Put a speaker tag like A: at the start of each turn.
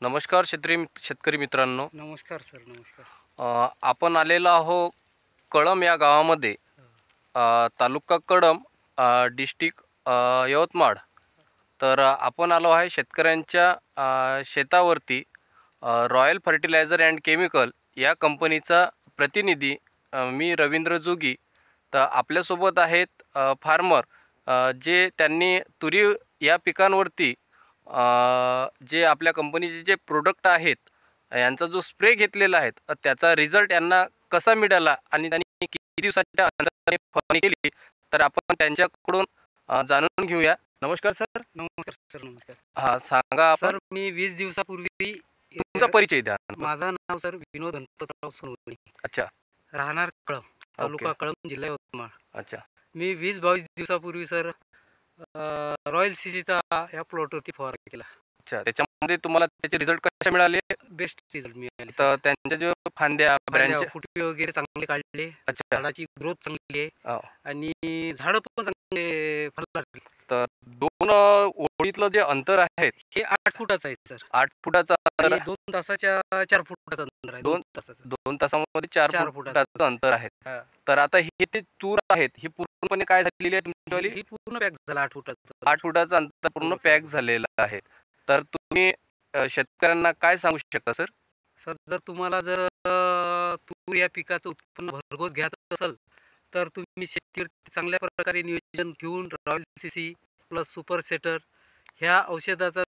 A: नमस्कार शेतकरी मित्रांनो.
B: नमस्कार सर. नमस्कार.
A: आपण आलेलो आहो कळंब या गावामध्ये. तालुका कळंब, डिस्ट्रिक्ट यवतमाळ. तर आपण आलो आहे शेतकऱ्यांच्या शेतावरती. रॉयल फर्टिलायझर अँड केमिकल या कंपनीचा प्रतिनिधी मी रवींद्र जोगी. तर आपल्यासोबत आहेत फार्मर, जे त्यांनी तुरी या पिकांवरती जे आपल्या कंपनीचे जे प्रोडक्ट आहेत यांचा जो स्प्रे घेतलेला आहे, त्याचा रिझल्ट यांना कसा मिळाला आणि त्यांनी किती दिवसाच्या अंतराने फवारणी केली, तर आपण त्यांच्याकडून जाणून घेऊया. नमस्कार सर.
B: नमस्कार सर. नमस्कार.
A: हां, सांगा आपण
B: सर, मी 20 दिवसापूर्वी
A: तुमचा परिचय द्या.
B: माझं नाव सर विनोद गणपतराव सोनवणे,
A: अच्छा.
B: राहणार कळंब,
A: ओके.
B: तालुका कळंब, जिल्हा यवतमाळ.
A: अच्छा.
B: मी 20-22 दिवसापूर्वी सर रॉयल सीसीचा या प्लॉटवरती फवारा केला.
A: अच्छा, त्याच्यामध्ये तुम्हाला त्याचे रिझल्ट कसे मिळाले?
B: बेस्ट रिझल्ट मिळाले सर.
A: तर त्यांच्या जो फांद्या ब्रँच.
B: फुटवे वगैरे चांगले काढले.
A: अच्छा.
B: झाडाची ग्रोथ चांगली आहे
A: हो.
B: आणि झाडं पण चांगले फळाला लागली.
A: तर 2 ओळीतलं जे अंतर आहे
B: हे 8 फुटाचं आहे सर
A: 8 फुटाचं अंतर.
B: आणि 2 तासाच्या 4 फुटाचं अंतर आहे. 2 तासाचं
A: 2 तासामध्ये 4
B: 4
A: फुटाचं अंतर आहे.
B: हां.
A: तर आता हे ते तूर आहेत, ही पूर्णपणे काय झालेली आहे तुमचीवाली?
B: ही पूर्ण पॅक झाला 8 फुटाचं.
A: 8 फुटाचं अंतर पूर्ण पॅक झालेलं आहे. तर तुम्ही शेतकऱ्यांना काय सांगू शकता सर?
B: सर, जर तुम्हाला तूर या पिकाचं उत्पन्न भरघोस घ्यायचं असेल, तर तुम्ही शेतीवरती चांगल्या प्रकारे नियोजन ठेवून Royal CC Plus Super Setter ह्या औषधाचा